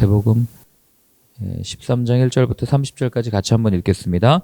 마태복음 13장 1절부터 30절까지 같이 한번 읽겠습니다.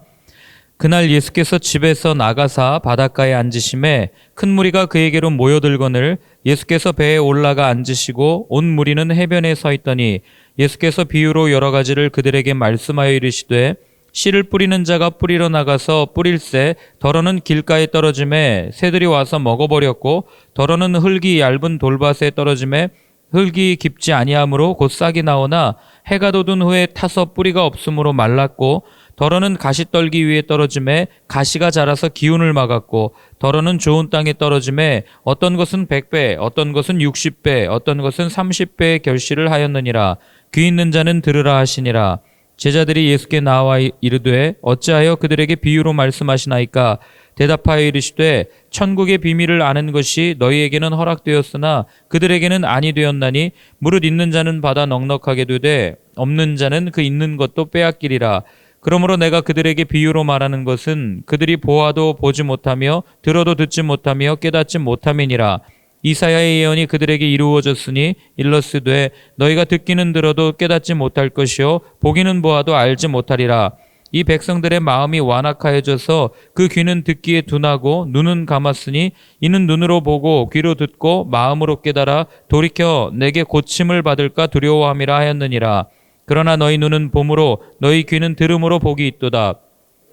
그날 예수께서 집에서 나가사 바닷가에 앉으심에 큰 무리가 그에게로 모여들거늘 예수께서 배에 올라가 앉으시고 온 무리는 해변에 서 있더니 예수께서 비유로 여러 가지를 그들에게 말씀하여 이르시되 씨를 뿌리는 자가 뿌리러 나가서 뿌릴새 더러는 길가에 떨어짐에 새들이 와서 먹어버렸고 더러는 흙이 얇은 돌밭에 떨어짐에 흙이 깊지 아니하므로 곧 싹이 나오나 해가 돋은 후에 타서 뿌리가 없으므로 말랐고 더러는 가시떨기 위에 떨어짐에 가시가 자라서 기운을 막았고 더러는 좋은 땅에 떨어짐에 어떤 것은 100배 어떤 것은 60배 어떤 것은 30배의 결실을 하였느니라. 귀 있는 자는 들으라 하시니라. 제자들이 예수께 나와 이르되 어찌하여 그들에게 비유로 말씀하시나이까? 대답하여 이르시되 천국의 비밀을 아는 것이 너희에게는 허락되었으나 그들에게는 아니 되었나니 무릇 있는 자는 받아 넉넉하게 되되 없는 자는 그 있는 것도 빼앗기리라. 그러므로 내가 그들에게 비유로 말하는 것은 그들이 보아도 보지 못하며 들어도 듣지 못하며 깨닫지 못함이니라. 이사야의 예언이 그들에게 이루어졌으니 일러스되 너희가 듣기는 들어도 깨닫지 못할 것이요 보기는 보아도 알지 못하리라. 이 백성들의 마음이 완악하여져서 그 귀는 듣기에 둔하고 눈은 감았으니 이는 눈으로 보고 귀로 듣고 마음으로 깨달아 돌이켜 내게 고침을 받을까 두려워함이라 하였느니라. 그러나 너희 눈은 봄으로 너희 귀는 들음으로 복이 있도다.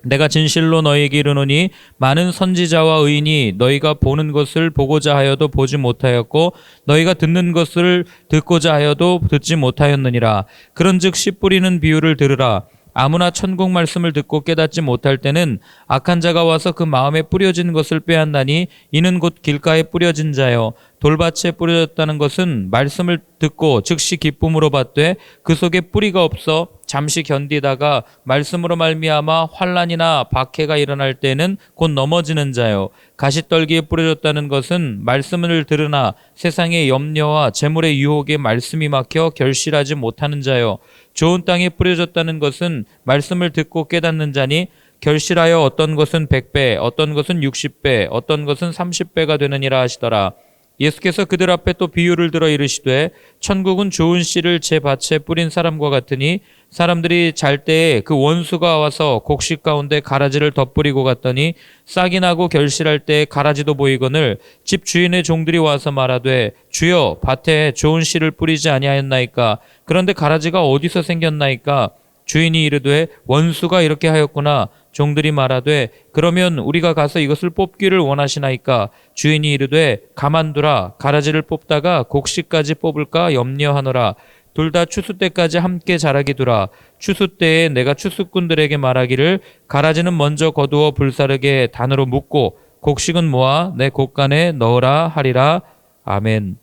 내가 진실로 너희에게 이르노니 많은 선지자와 의인이 너희가 보는 것을 보고자 하여도 보지 못하였고 너희가 듣는 것을 듣고자 하여도 듣지 못하였느니라. 그런즉 씨 뿌리는 비유를 들으라. 아무나 천국 말씀을 듣고 깨닫지 못할 때는 악한 자가 와서 그 마음에 뿌려진 것을 빼앗나니 이는 곧 길가에 뿌려진 자요 돌밭에 뿌려졌다는 것은 말씀을 듣고 즉시 기쁨으로 받되 그 속에 뿌리가 없어 잠시 견디다가 말씀으로 말미암아 환난이나 박해가 일어날 때는 곧 넘어지는 자요 가시떨기에 뿌려졌다는 것은 말씀을 들으나 세상의 염려와 재물의 유혹에 말씀이 막혀 결실하지 못하는 자요 좋은 땅에 뿌려졌다는 것은 말씀을 듣고 깨닫는 자니 결실하여 어떤 것은 100배 어떤 것은 60배 어떤 것은 30배가 되느니라 하시더라. 예수께서 그들 앞에 또 비유를 들어 이르시되 천국은 좋은 씨를 제 밭에 뿌린 사람과 같으니 사람들이 잘 때에 그 원수가 와서 곡식 가운데 가라지를 덧뿌리고 갔더니 싹이 나고 결실할 때에 가라지도 보이거늘 집 주인의 종들이 와서 말하되 주여 밭에 좋은 씨를 뿌리지 아니하였나이까? 그런데 가라지가 어디서 생겼나이까? 주인이 이르되 원수가 이렇게 하였구나. 종들이 말하되 그러면 우리가 가서 이것을 뽑기를 원하시나이까? 주인이 이르되 가만두라. 가라지를 뽑다가 곡식까지 뽑을까 염려하노라. 둘 다 추수 때까지 함께 자라게 두라. 추수 때에 내가 추수꾼들에게 말하기를 가라지는 먼저 거두어 불사르게 단으로 묶고 곡식은 모아 내 곳간에 넣으라 하리라. 아멘.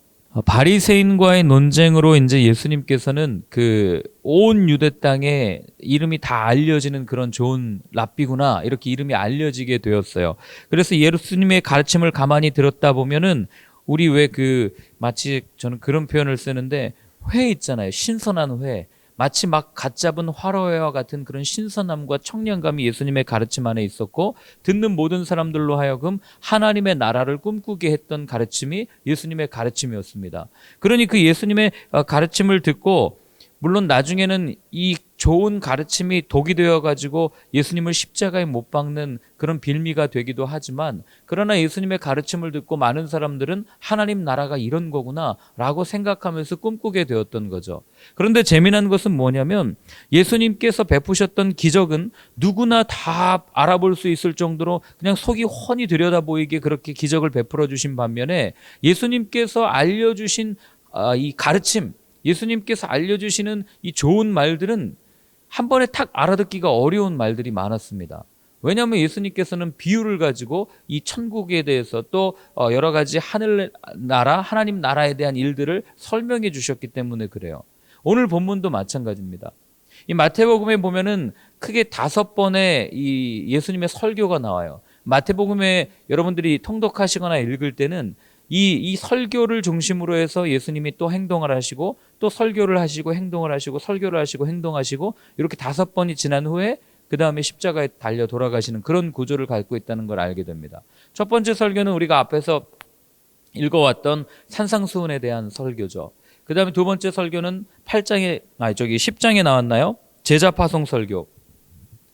바리새인과의 논쟁으로 이제 예수님께서는 그 온 유대 땅에 이름이 다 알려지는 그런 좋은 랍비구나 이렇게 이름이 알려지게 되었어요. 그래서 예수님의 가르침을 가만히 들었다 보면은 우리 왜 마치 저는 그런 표현을 쓰는데 회 있잖아요. 신선한 회. 마치 막 갓 잡은 화로회와 같은 그런 신선함과 청량감이 예수님의 가르침 안에 있었고 듣는 모든 사람들로 하여금 하나님의 나라를 꿈꾸게 했던 가르침이 예수님의 가르침이었습니다. 그러니 그 예수님의 가르침을 듣고 물론 나중에는 이 좋은 가르침이 독이 되어가지고 예수님을 십자가에 못 박는 그런 빌미가 되기도 하지만 그러나 예수님의 가르침을 듣고 많은 사람들은 하나님 나라가 이런 거구나 라고 생각하면서 꿈꾸게 되었던 거죠. 그런데 재미난 것은 뭐냐면 예수님께서 베푸셨던 기적은 누구나 다 알아볼 수 있을 정도로 그냥 속이 훤히 들여다보이게 그렇게 기적을 베풀어 주신 반면에 예수님께서 알려주신 이 가르침 예수님께서 알려주시는 이 좋은 말들은 한 번에 탁 알아듣기가 어려운 말들이 많았습니다. 왜냐하면 예수님께서는 비유를 가지고 이 천국에 대해서 또 여러 가지 하늘나라, 하나님 나라에 대한 일들을 설명해 주셨기 때문에 그래요. 오늘 본문도 마찬가지입니다. 이 마태복음에 보면은 크게 5번의 이 예수님의 설교가 나와요. 마태복음에 여러분들이 통독하시거나 읽을 때는 이 설교를 중심으로 해서 예수님이 또 행동을 하시고 또 설교를 하시고 행동을 하시고 설교를 하시고 행동하시고 이렇게 5번이 지난 후에 그 다음에 십자가에 달려 돌아가시는 그런 구조를 갖고 있다는 걸 알게 됩니다. 첫 번째 설교는 우리가 앞에서 읽어왔던 산상수훈에 대한 설교죠. 그 다음에 두 번째 설교는 10장에 나왔나요? 제자 파송 설교.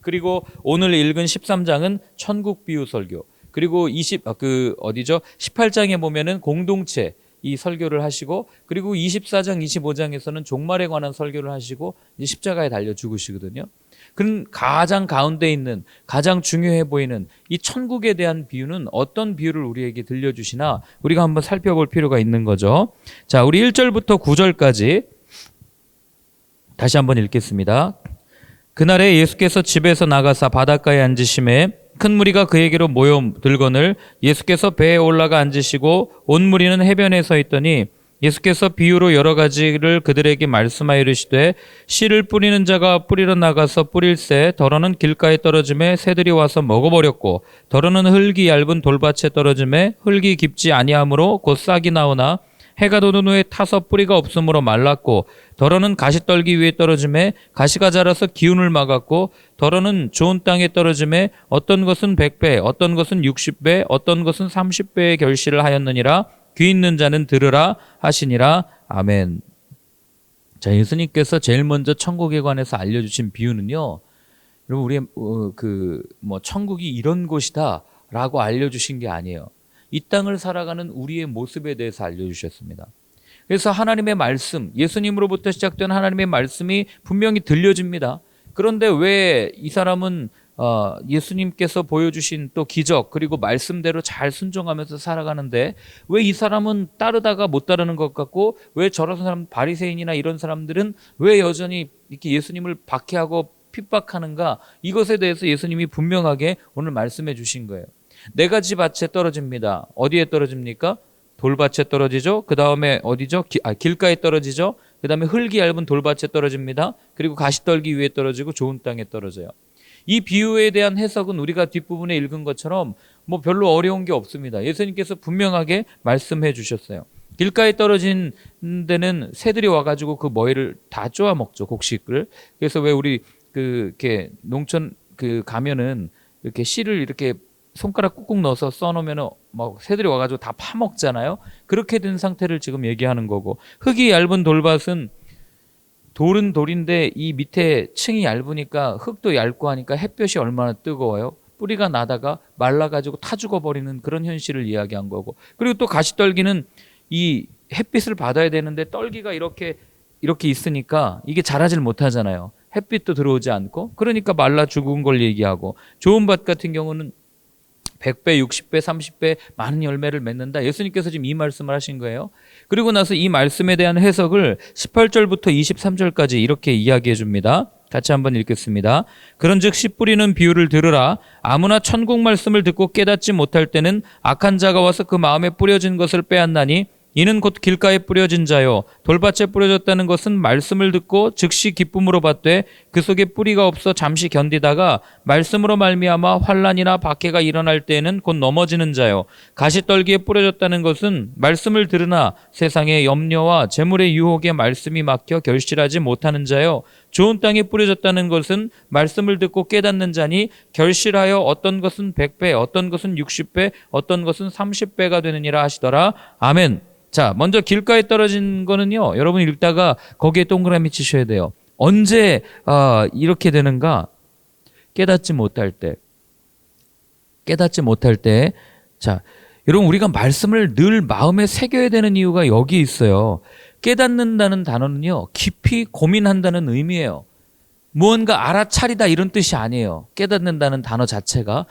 그리고 오늘 읽은 13장은 천국 비유 설교. 그리고 18장에 보면은 공동체 이 설교를 하시고, 그리고 24장, 25장에서는 종말에 관한 설교를 하시고 이제 십자가에 달려 죽으시거든요. 그럼 가장 가운데 있는, 가장 중요해 보이는 이 천국에 대한 비유는 어떤 비유를 우리에게 들려주시나 우리가 한번 살펴볼 필요가 있는 거죠. 자, 우리 1절부터 9절까지 다시 한번 읽겠습니다. 그날에 예수께서 집에서 나가사 바닷가에 앉으심에 큰 무리가 그에게로 모여들거늘 예수께서 배에 올라가 앉으시고 온 무리는 해변에 서 있더니 예수께서 비유로 여러 가지를 그들에게 말씀하여 이르시되 씨를 뿌리는 자가 뿌리러 나가서 뿌릴새 더러는 길가에 떨어짐에 새들이 와서 먹어버렸고 더러는 흙이 얇은 돌밭에 떨어짐에 흙이 깊지 아니하므로 곧 싹이 나오나 해가 돋은 후에 타서 뿌리가 없으므로 말랐고 더러는 가시떨기 위에 떨어짐에 가시가 자라서 기운을 막았고 더러는 좋은 땅에 떨어짐에 어떤 것은 100배 어떤 것은 60배 어떤 것은 30배의 결실을 하였느니라. 귀 있는 자는 들으라 하시니라. 아멘. 자, 예수님께서 제일 먼저 천국에 관해서 알려주신 비유는요, 여러분 우리의 천국이 이런 곳이다라고 알려주신 게 아니에요. 이 땅을 살아가는 우리의 모습에 대해서 알려주셨습니다. 그래서 하나님의 말씀, 예수님으로부터 시작된 하나님의 말씀이 분명히 들려집니다. 그런데 왜 이 사람은 예수님께서 보여주신 또 기적 그리고 말씀대로 잘 순종하면서 살아가는데 왜 이 사람은 따르다가 못 따르는 것 같고 왜 저런 사람 바리새인이나 이런 사람들은 왜 여전히 이렇게 예수님을 박해하고 핍박하는가? 이것에 대해서 예수님이 분명하게 오늘 말씀해 주신 거예요. 네 가지 밭에 떨어집니다. 어디에 떨어집니까? 돌밭에 떨어지죠. 그 다음에 어디죠? 길가에 떨어지죠. 그 다음에 흙이 얇은 돌밭에 떨어집니다. 그리고 가시떨기 위에 떨어지고 좋은 땅에 떨어져요. 이 비유에 대한 해석은 우리가 뒷부분에 읽은 것처럼 별로 어려운 게 없습니다. 예수님께서 분명하게 말씀해 주셨어요. 길가에 떨어진 데는 새들이 와가지고 그 머리를 다 쪼아 먹죠. 곡식을. 그래서 왜 우리 이렇게 농촌 가면은 이렇게 씨를 이렇게 손가락 꾹꾹 넣어서 써놓으면 새들이 와가지고 다 파먹잖아요. 그렇게 된 상태를 지금 얘기하는 거고, 흙이 얇은 돌밭은 돌은 돌인데 이 밑에 층이 얇으니까 흙도 얇고 하니까 햇볕이 얼마나 뜨거워요. 뿌리가 나다가 말라가지고 타 죽어버리는 그런 현실을 이야기한 거고, 그리고 또 가시떨기는 이 햇빛을 받아야 되는데 떨기가 이렇게 있으니까 이게 자라질 못하잖아요. 햇빛도 들어오지 않고, 그러니까 말라 죽은 걸 얘기하고, 좋은 밭 같은 경우는 100배, 60배, 30배 많은 열매를 맺는다. 예수님께서 지금 이 말씀을 하신 거예요. 그리고 나서 이 말씀에 대한 해석을 18절부터 23절까지 이렇게 이야기해 줍니다. 같이 한번 읽겠습니다. 그런즉 씨 뿌리는 비유를 들으라. 아무나 천국 말씀을 듣고 깨닫지 못할 때는 악한 자가 와서 그 마음에 뿌려진 것을 빼앗나니 이는 곧 길가에 뿌려진 자요 돌밭에 뿌려졌다는 것은 말씀을 듣고 즉시 기쁨으로 받되 그 속에 뿌리가 없어 잠시 견디다가 말씀으로 말미암아 환난이나 박해가 일어날 때에는 곧 넘어지는 자요 가시떨기에 뿌려졌다는 것은 말씀을 들으나 세상의 염려와 재물의 유혹에 말씀이 막혀 결실하지 못하는 자요 좋은 땅에 뿌려졌다는 것은 말씀을 듣고 깨닫는 자니 결실하여 어떤 것은 100배 어떤 것은 60배 어떤 것은 30배가 되느니라 하시더라. 아멘. 자, 먼저 길가에 떨어진 거는요, 여러분 읽다가 거기에 동그라미 치셔야 돼요. 언제 이렇게 되는가? 깨닫지 못할 때. 자, 여러분 우리가 말씀을 늘 마음에 새겨야 되는 이유가 여기 있어요. 깨닫는다는 단어는요, 깊이 고민한다는 의미예요. 무언가 알아차리다 이런 뜻이 아니에요. 깨닫는다는 단어 자체가.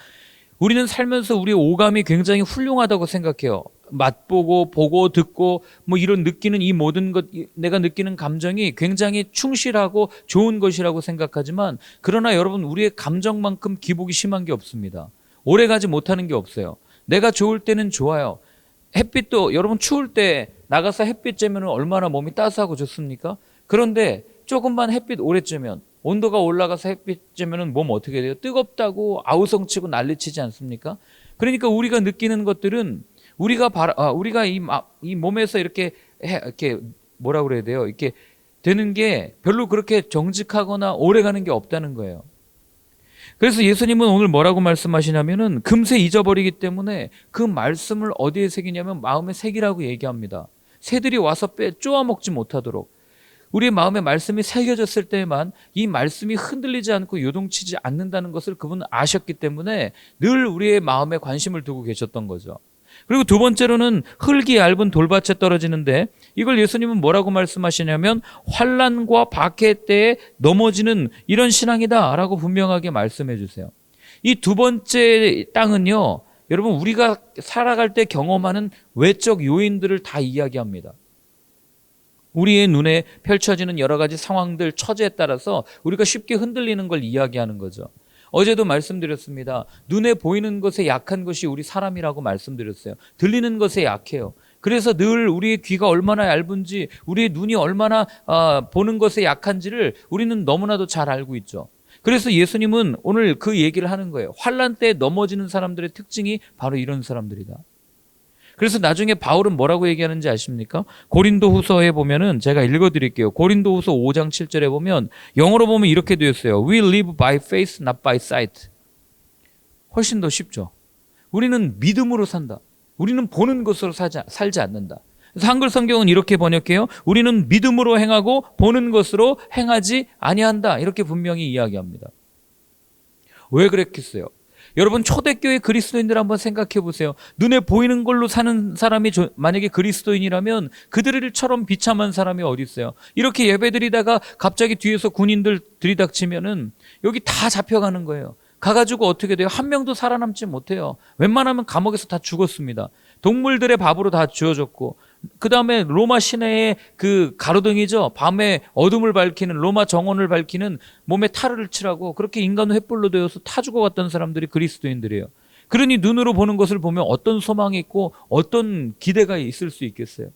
우리는 살면서 우리의 오감이 굉장히 훌륭하다고 생각해요. 맛보고 보고 듣고 이런 느끼는 이 모든 것, 내가 느끼는 감정이 굉장히 충실하고 좋은 것이라고 생각하지만, 그러나 여러분 우리의 감정만큼 기복이 심한 게 없습니다. 오래가지 못하는 게 없어요. 내가 좋을 때는 좋아요. 햇빛도 여러분 추울 때 나가서 햇빛 쬐면 얼마나 몸이 따스하고 좋습니까? 그런데 조금만 햇빛 오래 쬐면, 온도가 올라가서 햇빛 쬐면 몸 어떻게 돼요? 뜨겁다고 아우성치고 난리치지 않습니까? 그러니까 우리가 느끼는 것들은 우리가 이 몸에서 이렇게 뭐라 그래야 돼요? 이렇게 되는 게 별로 그렇게 정직하거나 오래 가는 게 없다는 거예요. 그래서 예수님은 오늘 뭐라고 말씀하시냐면은 금세 잊어버리기 때문에 그 말씀을 어디에 새기냐면 마음에 새기라고 얘기합니다. 새들이 와서 쪼아 먹지 못하도록 우리의 마음에 말씀이 새겨졌을 때에만 이 말씀이 흔들리지 않고 요동치지 않는다는 것을 그분은 아셨기 때문에 늘 우리의 마음에 관심을 두고 계셨던 거죠. 그리고 두 번째로는 흙이 얇은 돌밭에 떨어지는데 이걸 예수님은 뭐라고 말씀하시냐면 환난과 박해 때에 넘어지는 이런 신앙이다라고 분명하게 말씀해 주세요. 이 두 번째 땅은요, 여러분 우리가 살아갈 때 경험하는 외적 요인들을 다 이야기합니다. 우리의 눈에 펼쳐지는 여러 가지 상황들, 처지에 따라서 우리가 쉽게 흔들리는 걸 이야기하는 거죠. 어제도 말씀드렸습니다. 눈에 보이는 것에 약한 것이 우리 사람이라고 말씀드렸어요. 들리는 것에 약해요. 그래서 늘 우리의 귀가 얼마나 얇은지, 우리의 눈이 얼마나 보는 것에 약한지를 우리는 너무나도 잘 알고 있죠. 그래서 예수님은 오늘 그 얘기를 하는 거예요. 환난 때 넘어지는 사람들의 특징이 바로 이런 사람들이다. 그래서 나중에 바울은 뭐라고 얘기하는지 아십니까? 고린도후서에 보면은 제가 읽어드릴게요. 고린도후서 5장 7절에 보면 영어로 보면 이렇게 되어 있어요. We live by faith, not by sight. 훨씬 더 쉽죠. 우리는 믿음으로 산다. 우리는 보는 것으로 살지 않는다. 그래서 한글 성경은 이렇게 번역해요. 우리는 믿음으로 행하고 보는 것으로 행하지 아니한다. 이렇게 분명히 이야기합니다. 왜 그랬겠어요? 여러분 초대교회 그리스도인들 한번 생각해 보세요. 눈에 보이는 걸로 사는 사람이 만약에 그리스도인이라면 그들처럼 비참한 사람이 어디 있어요? 이렇게 예배드리다가 갑자기 뒤에서 군인들 들이닥치면은 여기 다 잡혀가는 거예요. 가가지고 어떻게 돼요? 한 명도 살아남지 못해요. 웬만하면 감옥에서 다 죽었습니다. 동물들의 밥으로 다 쥐어졌고, 그 다음에 로마 시내의 그 가로등이죠. 밤에 어둠을 밝히는, 로마 정원을 밝히는 몸에 탈을 칠하고 그렇게 인간 횃불로 되어서 타 죽어갔던 사람들이 그리스도인들이에요. 그러니 눈으로 보는 것을 보면 어떤 소망이 있고 어떤 기대가 있을 수 있겠어요.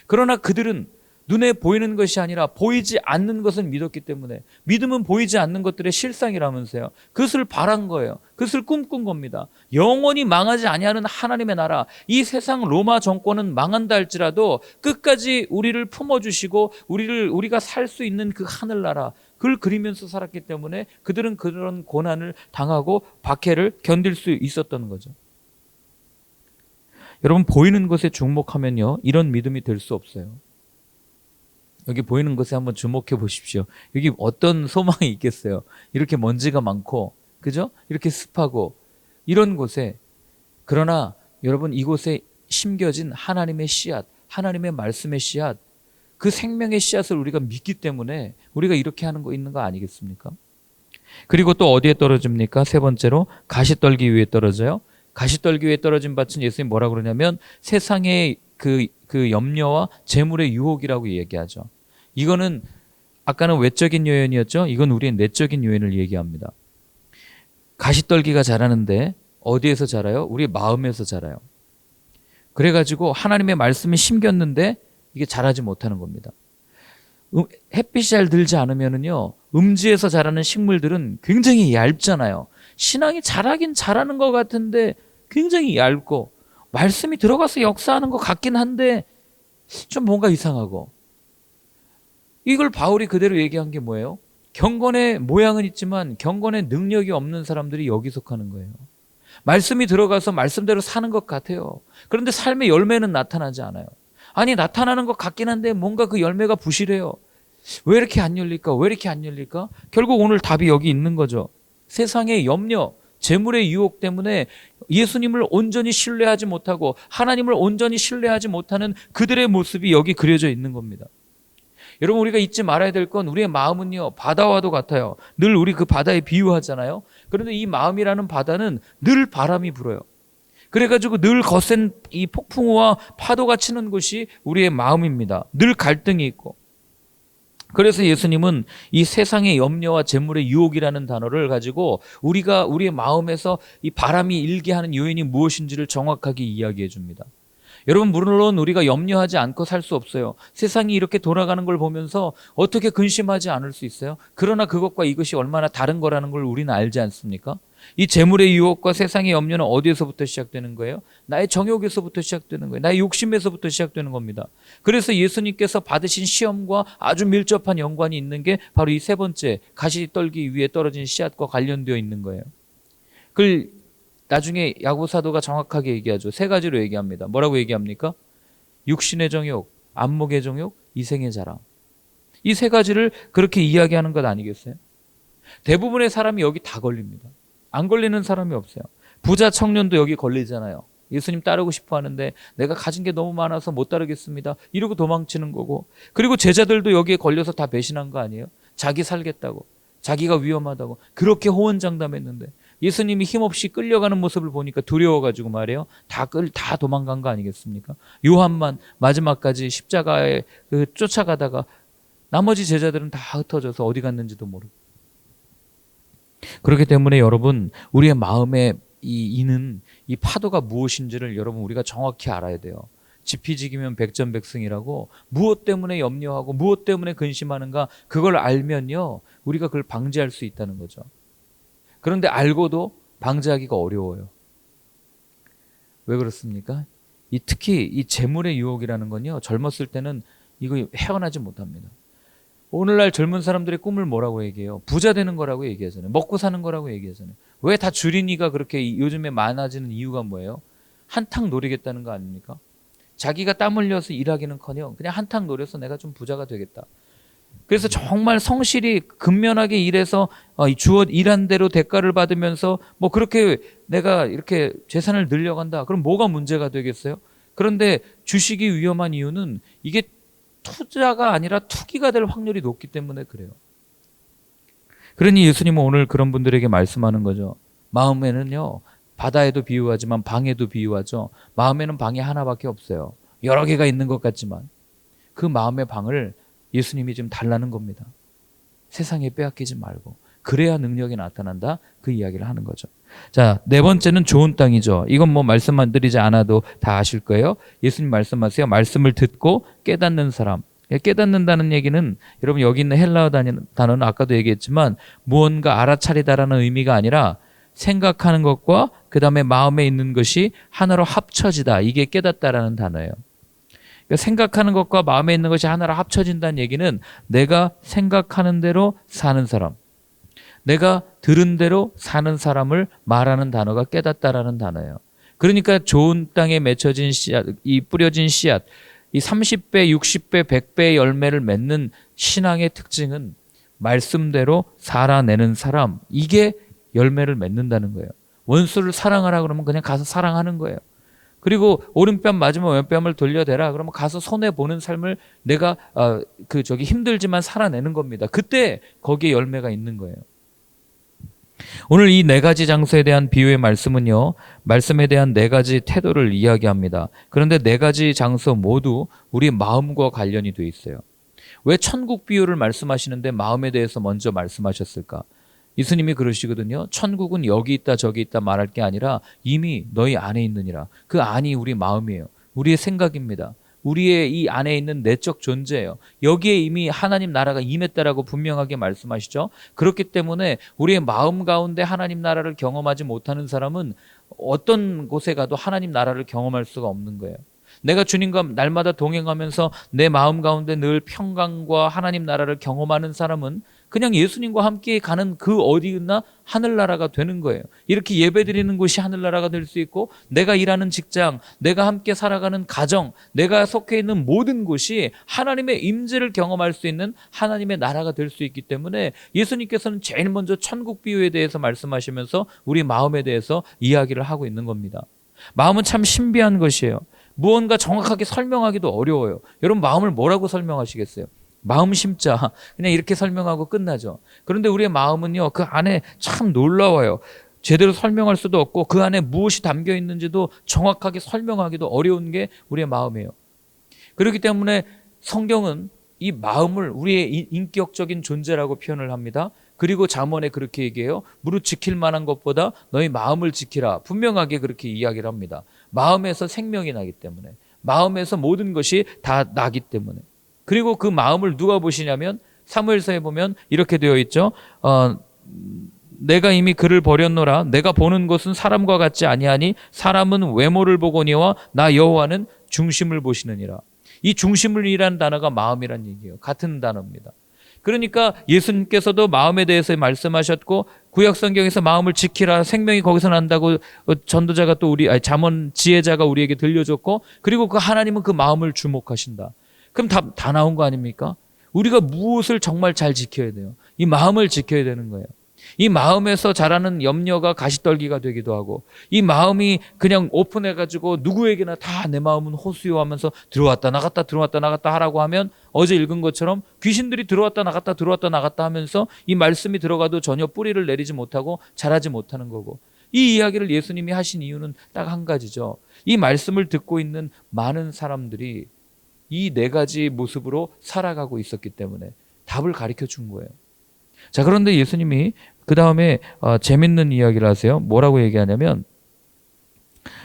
그러나 그들은 눈에 보이는 것이 아니라 보이지 않는 것을 믿었기 때문에, 믿음은 보이지 않는 것들의 실상이라면서요. 그것을 바란 거예요. 그것을 꿈꾼 겁니다. 영원히 망하지 아니하는 하나님의 나라, 이 세상 로마 정권은 망한다 할지라도 끝까지 우리를 품어주시고 우리가 살 수 있는 그 하늘나라, 그걸 그리면서 살았기 때문에 그들은 그런 고난을 당하고 박해를 견딜 수 있었던 거죠. 여러분 보이는 것에 주목하면요, 이런 믿음이 될 수 없어요. 여기 보이는 것에 한번 주목해 보십시오. 여기 어떤 소망이 있겠어요? 이렇게 먼지가 많고, 그죠? 이렇게 습하고, 이런 곳에. 그러나 여러분 이곳에 심겨진 하나님의 씨앗, 하나님의 말씀의 씨앗, 그 생명의 씨앗을 우리가 믿기 때문에 우리가 이렇게 하는 거 있는 거 아니겠습니까? 그리고 또 어디에 떨어집니까? 세 번째로 가시떨기 위에 떨어져요. 가시떨기 위에 떨어진 밭은 예수님이 뭐라고 그러냐면 세상의 그 염려와 재물의 유혹이라고 얘기하죠. 이거는 아까는 외적인 요인이었죠. 이건 우리의 내적인 요인을 얘기합니다. 가시떨기가 자라는데 어디에서 자라요? 우리 마음에서 자라요. 그래가지고 하나님의 말씀이 심겼는데 이게 자라지 못하는 겁니다. 햇빛이 잘 들지 않으면은요, 음지에서 자라는 식물들은 굉장히 얇잖아요. 신앙이 자라긴 자라는 것 같은데 굉장히 얇고, 말씀이 들어가서 역사하는 것 같긴 한데 좀 뭔가 이상하고. 이걸 바울이 그대로 얘기한 게 뭐예요? 경건의 모양은 있지만 경건의 능력이 없는 사람들이 여기 속하는 거예요. 말씀이 들어가서 말씀대로 사는 것 같아요. 그런데 삶의 열매는 나타나지 않아요. 아니 나타나는 것 같긴 한데 뭔가 그 열매가 부실해요. 왜 이렇게 안 열릴까? 왜 이렇게 안 열릴까? 결국 오늘 답이 여기 있는 거죠. 세상의 염려, 재물의 유혹 때문에 예수님을 온전히 신뢰하지 못하고 하나님을 온전히 신뢰하지 못하는 그들의 모습이 여기 그려져 있는 겁니다. 여러분 우리가 잊지 말아야 될 건 우리의 마음은요 바다와도 같아요. 늘 우리 그 바다에 비유하잖아요. 그런데 이 마음이라는 바다는 늘 바람이 불어요. 그래가지고 늘 거센 이 폭풍우와 파도가 치는 곳이 우리의 마음입니다. 늘 갈등이 있고. 그래서 예수님은 이 세상의 염려와 재물의 유혹이라는 단어를 가지고 우리가 우리의 마음에서 이 바람이 일게 하는 요인이 무엇인지를 정확하게 이야기해 줍니다. 여러분 물론 우리가 염려하지 않고 살 수 없어요. 세상이 이렇게 돌아가는 걸 보면서 어떻게 근심하지 않을 수 있어요? 그러나 그것과 이것이 얼마나 다른 거라는 걸 우리는 알지 않습니까? 이 재물의 유혹과 세상의 염려는 어디에서부터 시작되는 거예요? 나의 정욕에서부터 시작되는 거예요. 나의 욕심에서부터 시작되는 겁니다. 그래서 예수님께서 받으신 시험과 아주 밀접한 연관이 있는 게 바로 이 세 번째 가시떨기 위에 떨어진 씨앗과 관련되어 있는 거예요. 그걸 나중에 야고 사도가 정확하게 얘기하죠. 세 가지로 얘기합니다. 뭐라고 얘기합니까? 육신의 정욕, 안목의 정욕, 이생의 자랑. 이 세 가지를 그렇게 이야기하는 것 아니겠어요? 대부분의 사람이 여기 다 걸립니다. 안 걸리는 사람이 없어요. 부자 청년도 여기 걸리잖아요. 예수님 따르고 싶어 하는데 내가 가진 게 너무 많아서 못 따르겠습니다. 이러고 도망치는 거고. 그리고 제자들도 여기에 걸려서 다 배신한 거 아니에요? 자기 살겠다고. 자기가 위험하다고. 그렇게 호언장담했는데 예수님이 힘없이 끌려가는 모습을 보니까 두려워가지고 말이에요. 다 도망간 거 아니겠습니까? 요한만 마지막까지 십자가에 쫓아가다가 나머지 제자들은 다 흩어져서 어디 갔는지도 모르고. 그렇기 때문에 여러분, 우리의 마음에 이는 이 파도가 무엇인지를 여러분 우리가 정확히 알아야 돼요. 지피지기면 백전백승이라고 무엇 때문에 염려하고 무엇 때문에 근심하는가 그걸 알면요 우리가 그걸 방지할 수 있다는 거죠. 그런데 알고도 방지하기가 어려워요. 왜 그렇습니까? 특히 이 재물의 유혹이라는 건요 젊었을 때는 이거 헤어나지 못합니다. 오늘날 젊은 사람들의 꿈을 뭐라고 얘기해요? 부자 되는 거라고 얘기하잖아요. 먹고 사는 거라고 얘기하잖아요. 왜 다 주린이가 그렇게 요즘에 많아지는 이유가 뭐예요? 한탕 노리겠다는 거 아닙니까? 자기가 땀 흘려서 일하기는커녕 그냥 한탕 노려서 내가 좀 부자가 되겠다. 그래서 정말 성실히 근면하게 일해서 일한 대로 대가를 받으면서 뭐 그렇게 내가 이렇게 재산을 늘려간다. 그럼 뭐가 문제가 되겠어요? 그런데 주식이 위험한 이유는 이게 투자가 아니라 투기가 될 확률이 높기 때문에 그래요. 그러니 예수님은 오늘 그런 분들에게 말씀하는 거죠. 마음에는요 바다에도 비유하지만 방에도 비유하죠. 마음에는 방이 하나밖에 없어요. 여러 개가 있는 것 같지만 그 마음의 방을 예수님이 지금 달라는 겁니다. 세상에 빼앗기지 말고 그래야 능력이 나타난다. 그 이야기를 하는 거죠. 자, 네 번째는 좋은 땅이죠. 이건 뭐 말씀만 드리지 않아도 다 아실 거예요. 예수님 말씀하세요. 말씀을 듣고 깨닫는 사람. 깨닫는다는 얘기는 여러분 여기 있는 헬라어 단어는 아까도 얘기했지만 무언가 알아차리다라는 의미가 아니라 생각하는 것과 그 다음에 마음에 있는 것이 하나로 합쳐지다. 이게 깨닫다라는 단어예요. 그러니까 생각하는 것과 마음에 있는 것이 하나로 합쳐진다는 얘기는 내가 생각하는 대로 사는 사람, 내가 들은 대로 사는 사람을 말하는 단어가 깨닫다라는 단어예요. 그러니까 좋은 땅에 맺혀진 씨앗, 이 뿌려진 씨앗, 이 30배, 60배, 100배의 열매를 맺는 신앙의 특징은 말씀대로 살아내는 사람, 이게 열매를 맺는다는 거예요. 원수를 사랑하라 그러면 그냥 가서 사랑하는 거예요. 그리고 오른뺨 맞으면 왼뺨을 돌려대라 그러면 가서 손해보는 삶을 내가 힘들지만 살아내는 겁니다. 그때 거기에 열매가 있는 거예요. 오늘 이 네 가지 장소에 대한 비유의 말씀은요, 말씀에 대한 네 가지 태도를 이야기합니다. 그런데 네 가지 장소 모두 우리 마음과 관련이 돼 있어요. 왜 천국 비유를 말씀하시는데 마음에 대해서 먼저 말씀하셨을까? 예수님이 그러시거든요. 천국은 여기 있다 저기 있다 말할 게 아니라 이미 너희 안에 있느니라. 그 안이 우리 마음이에요. 우리의 생각입니다. 우리의 이 안에 있는 내적 존재예요. 여기에 이미 하나님 나라가 임했다라고 분명하게 말씀하시죠. 그렇기 때문에 우리의 마음 가운데 하나님 나라를 경험하지 못하는 사람은 어떤 곳에 가도 하나님 나라를 경험할 수가 없는 거예요. 내가 주님과 날마다 동행하면서 내 마음 가운데 늘 평강과 하나님 나라를 경험하는 사람은 그냥 예수님과 함께 가는 그 어디나 하늘나라가 되는 거예요. 이렇게 예배드리는 곳이 하늘나라가 될 수 있고 내가 일하는 직장, 내가 함께 살아가는 가정, 내가 속해 있는 모든 곳이 하나님의 임재를 경험할 수 있는 하나님의 나라가 될 수 있기 때문에 예수님께서는 제일 먼저 천국 비유에 대해서 말씀하시면서 우리 마음에 대해서 이야기를 하고 있는 겁니다. 마음은 참 신비한 것이에요. 무언가 정확하게 설명하기도 어려워요. 여러분 마음을 뭐라고 설명하시겠어요? 마음 심자 그냥 이렇게 설명하고 끝나죠. 그런데 우리의 마음은요 그 안에 참 놀라워요. 제대로 설명할 수도 없고 그 안에 무엇이 담겨 있는지도 정확하게 설명하기도 어려운 게 우리의 마음이에요. 그렇기 때문에 성경은 이 마음을 우리의 인격적인 존재라고 표현을 합니다. 그리고 잠언에 그렇게 얘기해요. 무릇 지킬 만한 것보다 너희 마음을 지키라. 분명하게 그렇게 이야기를 합니다. 마음에서 생명이 나기 때문에, 마음에서 모든 것이 다 나기 때문에. 그리고 그 마음을 누가 보시냐면 사무엘서에 보면 이렇게 되어 있죠. 내가 이미 그를 버렸노라. 내가 보는 것은 사람과 같지 아니하니 사람은 외모를 보거니와 나 여호와는 중심을 보시느니라. 이 중심을이라는 단어가 마음이란 얘기예요. 같은 단어입니다. 그러니까 예수님께서도 마음에 대해서 말씀하셨고 구약 성경에서 마음을 지키라 생명이 거기서 난다고 전도자가 또 잠언 지혜자가 우리에게 들려줬고 그리고 그 하나님은 그 마음을 주목하신다. 그럼 다 나온 거 아닙니까? 우리가 무엇을 정말 잘 지켜야 돼요? 이 마음을 지켜야 되는 거예요. 이 마음에서 자라는 염려가 가시떨기가 되기도 하고, 이 마음이 그냥 오픈해가지고 누구에게나 다 내 마음은 호수요 하면서 들어왔다 나갔다 들어왔다 나갔다 하라고 하면, 어제 읽은 것처럼 귀신들이 들어왔다 나갔다 하면서 이 말씀이 들어가도 전혀 뿌리를 내리지 못하고 자라지 못하는 거고, 이 이야기를 예수님이 하신 이유는 딱 한 가지죠. 이 말씀을 듣고 있는 많은 사람들이 이 네 가지 모습으로 살아가고 있었기 때문에 답을 가르쳐 준 거예요. 자, 그런데 예수님이 그 다음에 재밌는 이야기를 하세요. 뭐라고 얘기하냐면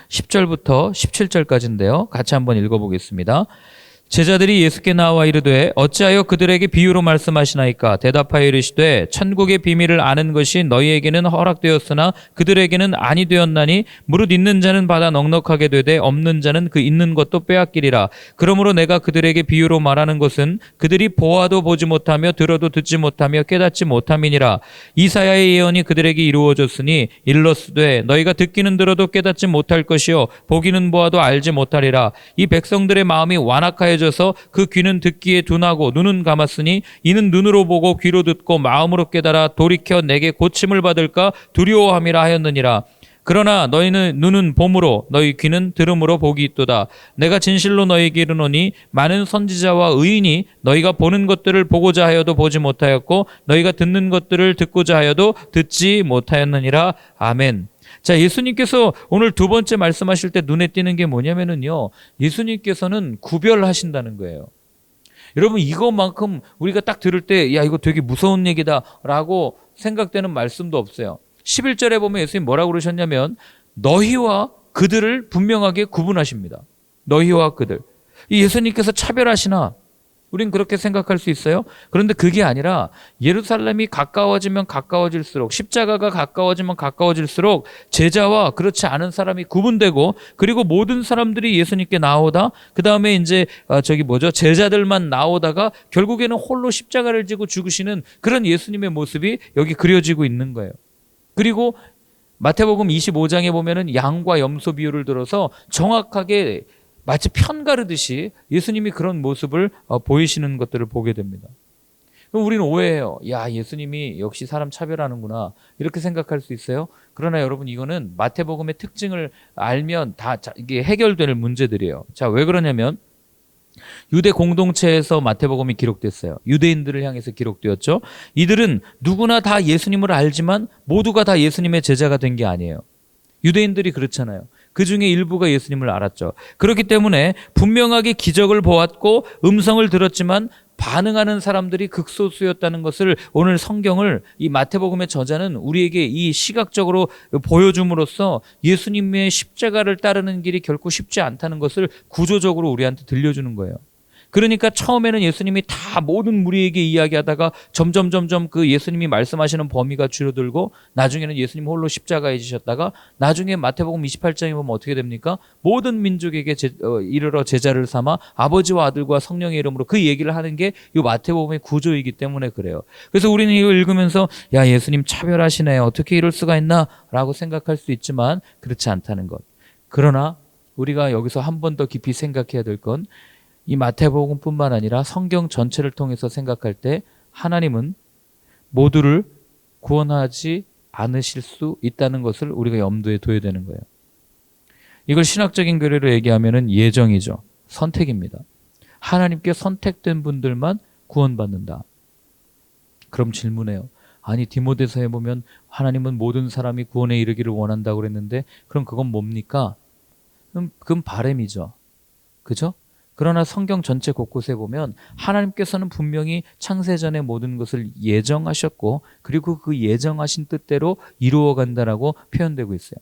10절부터 17절까지인데요. 같이 한번 읽어보겠습니다. 제자들이 예수께 나와 이르되 어찌하여 그들에게 비유로 말씀하시나이까? 대답하여 이르시되 천국의 비밀을 아는 것이 너희에게는 허락되었으나 그들에게는 아니 되었나니 무릇 있는 자는 받아 넉넉하게 되되 없는 자는 그 있는 것도 빼앗기리라. 그러므로 내가 그들에게 비유로 말하는 것은 그들이 보아도 보지 못하며 들어도 듣지 못하며 깨닫지 못함이니라. 이사야의 예언이 그들에게 이루어졌으니 일러스되 너희가 듣기는 들어도 깨닫지 못할 것이요 보기는 보아도 알지 못하리라. 이 백성들의 마음이 완악하여져 그 귀는 듣기에 둔하고 눈은 감았으니 이는 눈으로 보고 귀로 듣고 마음으로 깨달아 돌이켜 내게 고침을 받을까 두려워함이라 하였느니라. 그러나 너희는 눈은 봄으로 너희 귀는 들음으로 복이 있도다. 내가 진실로 너희에게 이르노니 많은 선지자와 의인이 너희가 보는 것들을 보고자 하여도 보지 못하였고 너희가 듣는 것들을 듣고자 하여도 듣지 못하였느니라. 아멘. 자, 예수님께서 오늘 두 번째 말씀하실 때 눈에 띄는 게 뭐냐면은요, 예수님께서는 구별하신다는 거예요. 여러분, 이것만큼 우리가 딱 들을 때 야, 이거 되게 무서운 얘기다 라고 생각되는 말씀도 없어요. 11절에 보면 예수님 뭐라고 그러셨냐면 너희와 그들을 분명하게 구분하십니다. 너희와 그들. 이 예수님께서 차별하시나? 우린 그렇게 생각할 수 있어요. 그런데 그게 아니라 예루살렘이 가까워지면 가까워질수록, 십자가가 가까워지면 가까워질수록 제자와 그렇지 않은 사람이 구분되고, 그리고 모든 사람들이 예수님께 나오다 그 다음에 이제 제자들만 나오다가 결국에는 홀로 십자가를 지고 죽으시는 그런 예수님의 모습이 여기 그려지고 있는 거예요. 그리고 마태복음 25장에 보면은 양과 염소 비유를 들어서 정확하게 마치 편 가르듯이 예수님이 그런 모습을 보이시는 것들을 보게 됩니다. 그럼 우리는 오해해요. 야, 예수님이 역시 사람 차별하는구나 이렇게 생각할 수 있어요. 그러나 여러분, 이거는 마태복음의 특징을 알면 다 이게 해결될 문제들이에요. 자, 왜 그러냐면 유대 공동체에서 마태복음이 기록됐어요. 유대인들을 향해서 기록되었죠. 이들은 누구나 다 예수님을 알지만 모두가 다 예수님의 제자가 된 게 아니에요. 유대인들이 그렇잖아요. 그 중에 일부가 예수님을 알았죠. 그렇기 때문에 분명하게 기적을 보았고 음성을 들었지만 반응하는 사람들이 극소수였다는 것을 오늘 성경을 이 마태복음의 저자는 우리에게 이 시각적으로 보여줌으로써 예수님의 십자가를 따르는 길이 결코 쉽지 않다는 것을 구조적으로 우리한테 들려주는 거예요. 그러니까 처음에는 예수님이 다 모든 무리에게 이야기하다가 점점 그 예수님이 말씀하시는 범위가 줄어들고 나중에는 예수님 홀로 십자가에 지셨다가 나중에 마태복음 28장에 보면 어떻게 됩니까? 모든 민족에게 이르러 제자를 삼아 아버지와 아들과 성령의 이름으로 그 얘기를 하는 게 이 마태복음의 구조이기 때문에 그래요. 그래서 우리는 이걸 읽으면서 야, 예수님 차별하시네. 어떻게 이럴 수가 있나? 라고 생각할 수 있지만 그렇지 않다는 것. 그러나 우리가 여기서 한 번 더 깊이 생각해야 될 건 이 마태복음뿐만 아니라 성경 전체를 통해서 생각할 때 하나님은 모두를 구원하지 않으실 수 있다는 것을 우리가 염두에 둬야 되는 거예요. 이걸 신학적인 교리로 얘기하면 예정이죠. 선택입니다. 하나님께 선택된 분들만 구원받는다. 그럼 질문해요. 아니, 디모데서에 보면 하나님은 모든 사람이 구원에 이르기를 원한다고 그랬는데 그럼 그건 뭡니까? 그건 바람이죠. 그죠? 그러나 성경 전체 곳곳에 보면 하나님께서는 분명히 창세전에 모든 것을 예정하셨고 그리고 그 예정하신 뜻대로 이루어간다라고 표현되고 있어요.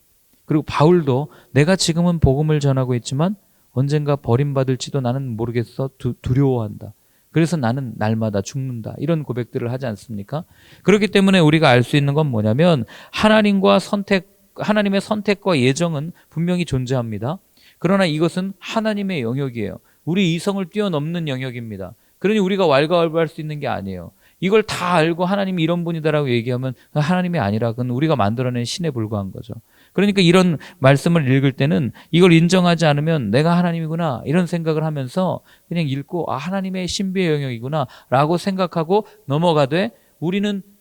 그리고 바울도 내가 지금은 복음을 전하고 있지만 언젠가 버림받을지도 나는 모르겠어 두려워한다. 그래서 나는 날마다 죽는다. 이런 고백들을 하지 않습니까? 그렇기 때문에 우리가 알 수 있는 건 뭐냐면 하나님의 선택과 예정은 분명히 존재합니다. 그러나 이것은 하나님의 영역이에요. 우리 이성을 뛰어넘는 영역입니다. 그러니 우리가 왈가왈부할 수 있는 게 아니에요. 이걸 다 알고 하나님이 이런 분이다라고 얘기하면 하나님이 아니라 그건 우리가 만들어낸 신에 불과한 거죠. 그러니까 이런 말씀을 읽을 때는 이걸 인정하지 않으면 내가 하나님이구나 이런 생각을 하면서 그냥 읽고 하나님의 신비의 영역이구나 라고 생각하고 넘어가되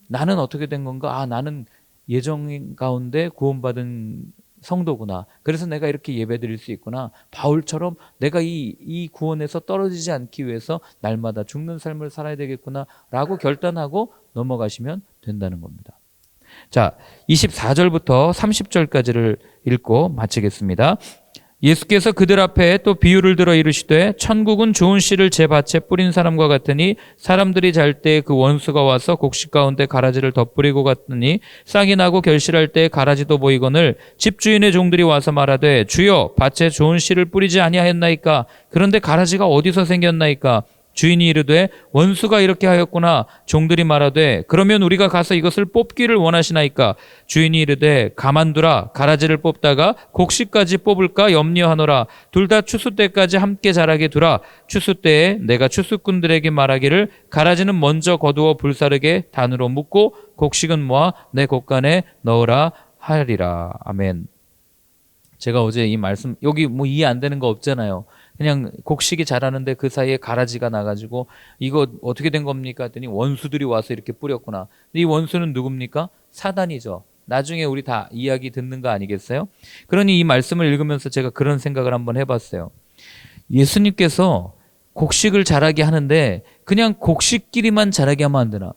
나는 어떻게 된 건가? 나는 예정 가운데 구원받은 성도구나. 그래서 내가 이렇게 예배드릴 수 있구나. 바울처럼 내가 이 구원에서 떨어지지 않기 위해서 날마다 죽는 삶을 살아야 되겠구나 라고 결단하고 넘어가시면 된다는 겁니다. 자, 24절부터 30절까지를 읽고 마치겠습니다. 예수께서 그들 앞에 또 비유를 들어 이르시되 천국은 좋은 씨를 제 밭에 뿌린 사람과 같으니 사람들이 잘 때 그 원수가 와서 곡식 가운데 가라지를 덧뿌리고 갔더니 싹이 나고 결실할 때 가라지도 보이거늘 집주인의 종들이 와서 말하되 주여 밭에 좋은 씨를 뿌리지 아니하였나이까 그런데 가라지가 어디서 생겼나이까 주인이 이르되 원수가 이렇게 하였구나. 종들이 말하되 그러면 우리가 가서 이것을 뽑기를 원하시나이까 주인이 이르되 가만두라. 가라지를 뽑다가 곡식까지 뽑을까 염려하노라. 둘 다 추수 때까지 함께 자라게 두라. 추수 때에 내가 추수꾼들에게 말하기를 가라지는 먼저 거두어 불사르게 단으로 묶고 곡식은 모아 내 곡간에 넣으라 하리라. 아멘. 제가 어제 이 말씀 여기 뭐 이해 안 되는 거 없잖아요. 그냥 곡식이 자라는데 그 사이에 가라지가 나가지고 이거 어떻게 된 겁니까? 했더니 원수들이 와서 이렇게 뿌렸구나. 근데 이 원수는 누굽니까? 사단이죠. 나중에 우리 다 이야기 듣는 거 아니겠어요? 그러니 이 말씀을 읽으면서 제가 그런 생각을 한번 해봤어요. 예수님께서 곡식을 자라게 하는데 그냥 곡식끼리만 자라게 하면 안 되나?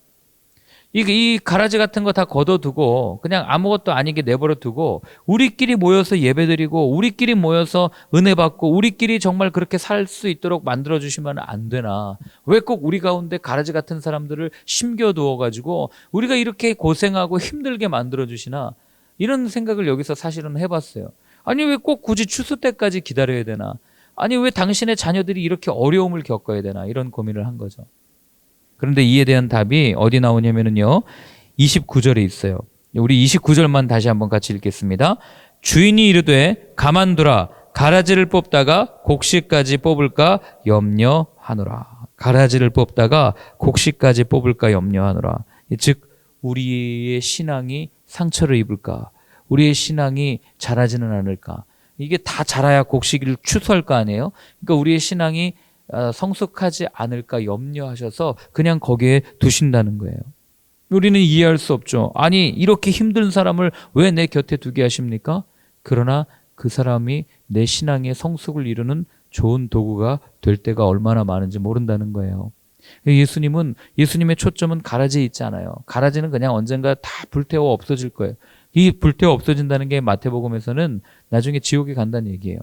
이 가라지 같은 거 다 걷어두고 그냥 아무것도 아니게 내버려 두고 우리끼리 모여서 예배드리고 우리끼리 모여서 은혜 받고 우리끼리 정말 그렇게 살 수 있도록 만들어주시면 안 되나? 왜 꼭 우리 가운데 가라지 같은 사람들을 심겨두어가지고 우리가 이렇게 고생하고 힘들게 만들어주시나? 이런 생각을 여기서 사실은 해봤어요. 아니 왜 꼭 굳이 추수 때까지 기다려야 되나? 아니 왜 당신의 자녀들이 이렇게 어려움을 겪어야 되나? 이런 고민을 한 거죠. 그런데 이에 대한 답이 어디 나오냐면요. 29절에 있어요. 우리 29절만 다시 한번 같이 읽겠습니다. 주인이 이르되 가만두라. 가라지를 뽑다가 곡식까지 뽑을까 염려하노라. 가라지를 뽑다가 곡식까지 뽑을까 염려하노라. 즉 우리의 신앙이 상처를 입을까? 우리의 신앙이 자라지는 않을까? 이게 다 자라야 곡식을 추수할 거 아니에요? 그러니까 우리의 신앙이 성숙하지 않을까 염려하셔서 그냥 거기에 두신다는 거예요. 우리는 이해할 수 없죠. 아니 이렇게 힘든 사람을 왜 내 곁에 두게 하십니까? 그러나 그 사람이 내 신앙의 성숙을 이루는 좋은 도구가 될 때가 얼마나 많은지 모른다는 거예요. 예수님의 초점은 가라지에 있지 않아요. 가라지는 그냥 언젠가 다 불태워 없어질 거예요. 이 불태워 없어진다는 게 마태복음에서는 나중에 지옥에 간다는 얘기예요.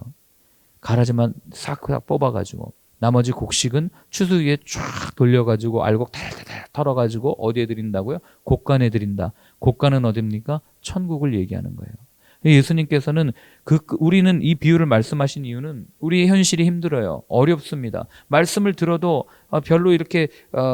가라지만 싹 뽑아가지고 나머지 곡식은 추수 위에 쫙 돌려가지고 알곡 달달달 털어가지고 어디에 드린다고요? 곡간에 드린다. 곡간은 어딥니까? 천국을 얘기하는 거예요. 예수님께서는 우리는 이 비유를 말씀하신 이유는 우리의 현실이 힘들어요. 어렵습니다. 말씀을 들어도 별로 이렇게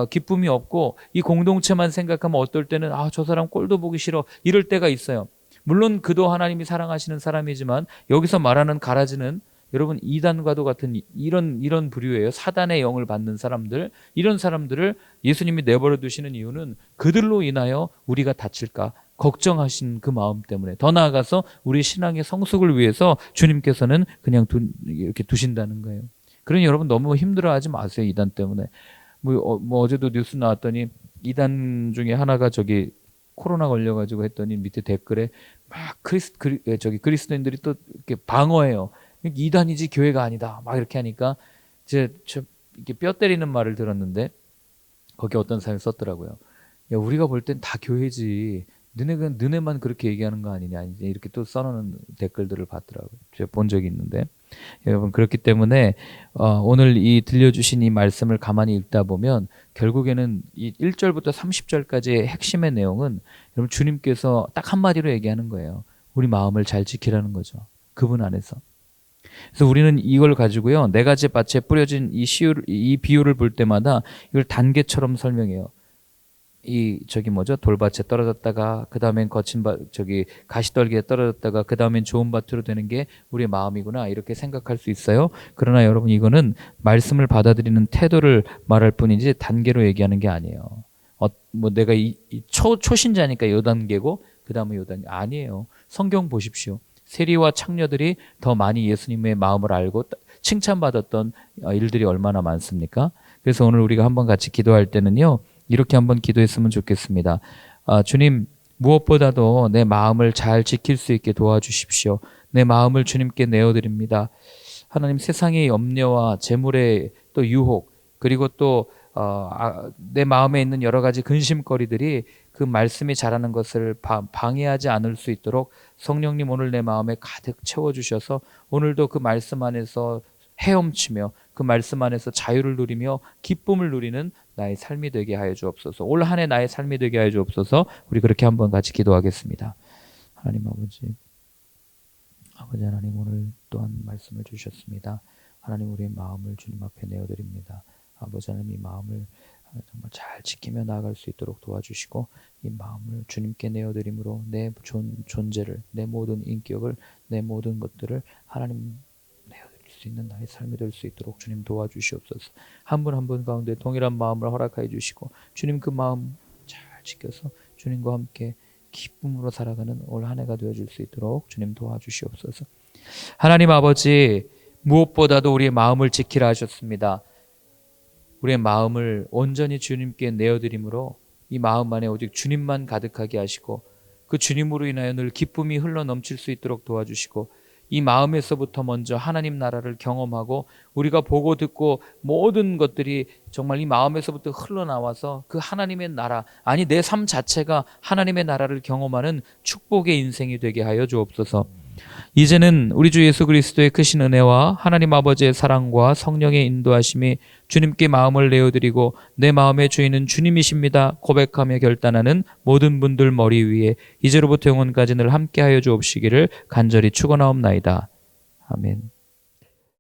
기쁨이 없고 이 공동체만 생각하면 어떨 때는 저 사람 꼴도 보기 싫어 이럴 때가 있어요. 물론 그도 하나님이 사랑하시는 사람이지만 여기서 말하는 가라지는 여러분 이단과도 같은 이런 부류예요. 사단의 영을 받는 사람들, 이런 사람들을 예수님이 내버려 두시는 이유는 그들로 인하여 우리가 다칠까 걱정하신 그 마음 때문에, 더 나아가서 우리 신앙의 성숙을 위해서 주님께서는 그냥 이렇게 두신다는 거예요. 그러니 여러분 너무 힘들어하지 마세요. 이단 때문에. 어제도 뉴스 나왔더니 이단 중에 하나가 코로나 걸려가지고 했더니 밑에 댓글에 막 그리스도인들이 또 이렇게 방어해요. 이단이지 교회가 아니다. 막 이렇게 하니까 이렇게 뼈 때리는 말을 들었는데 거기 어떤 사람이 썼더라고요. 야, 우리가 볼 땐 다 교회지. 너네만 그렇게 얘기하는 거 아니냐. 이렇게 또 써놓는 댓글들을 봤더라고요. 제가 본 적이 있는데. 여러분 그렇기 때문에 오늘 이 들려주신 이 말씀을 가만히 읽다 보면 결국에는 이 1절부터 30절까지의 핵심의 내용은 여러분 주님께서 딱 한마디로 얘기하는 거예요. 우리 마음을 잘 지키라는 거죠. 그분 안에서. 그래서 우리는 이걸 가지고요, 네 가지 밭에 뿌려진 이 비유를 볼 때마다 이걸 단계처럼 설명해요. 돌밭에 떨어졌다가 그 다음엔 거친 가시떨기에 떨어졌다가 그 다음엔 좋은 밭으로 되는 게 우리의 마음이구나 이렇게 생각할 수 있어요. 그러나 여러분 이거는 말씀을 받아들이는 태도를 말할 뿐이지 단계로 얘기하는 게 아니에요. 내가 초신자니까 요 단계고 그 다음에 요 단계 아니에요. 성경 보십시오. 세리와 창녀들이 더 많이 예수님의 마음을 알고 칭찬받았던 일들이 얼마나 많습니까? 그래서 오늘 우리가 한번 같이 기도할 때는요, 이렇게 한번 기도했으면 좋겠습니다. 주님, 무엇보다도 내 마음을 잘 지킬 수 있게 도와주십시오. 내 마음을 주님께 내어드립니다. 하나님, 세상의 염려와 재물의 또 유혹, 그리고 또 내 마음에 있는 여러 가지 근심거리들이 그 말씀이 자라는 것을 방해하지 않을 수 있도록 성령님 오늘 내 마음에 가득 채워주셔서 오늘도 그 말씀 안에서 헤엄치며 그 말씀 안에서 자유를 누리며 기쁨을 누리는 나의 삶이 되게 하여 주옵소서. 올 한 해 나의 삶이 되게 하여 주옵소서. 우리 그렇게 한번 같이 기도하겠습니다. 하나님 아버지 하나님, 오늘 또한 말씀을 주셨습니다. 하나님, 우리의 마음을 주님 앞에 내어드립니다. 아버지 하나님, 이 마음을 정말 잘 지키며 나아갈 수 있도록 도와주시고 이 마음을 주님께 내어드림으로 내 존재를, 내 모든 인격을, 내 모든 것들을 하나님 내어드릴 수 있는 나의 삶이 될 수 있도록 주님 도와주시옵소서. 한 분 한 분 가운데 동일한 마음을 허락하여 주시고 주님 그 마음 잘 지켜서 주님과 함께 기쁨으로 살아가는 올 한 해가 되어줄 수 있도록 주님 도와주시옵소서. 하나님 아버지, 무엇보다도 우리의 마음을 지키라 하셨습니다. 우리의 마음을 온전히 주님께 내어드림으로 이 마음 안에 오직 주님만 가득하게 하시고 그 주님으로 인하여 늘 기쁨이 흘러 넘칠 수 있도록 도와주시고 이 마음에서부터 먼저 하나님 나라를 경험하고 우리가 보고 듣고 모든 것들이 정말 이 마음에서부터 흘러나와서 그 하나님의 나라, 아니 내 삶 자체가 하나님의 나라를 경험하는 축복의 인생이 되게 하여 주옵소서. 이제는 우리 주 예수 그리스도의 크신 은혜와 하나님 아버지의 사랑과 성령의 인도하심이 주님께 마음을 내어드리고 내 마음의 주인은 주님이십니다 고백하며 결단하는 모든 분들 머리 위에 이제로부터 영원까지 늘 함께하여 주옵시기를 간절히 축원하옵나이다. 아멘.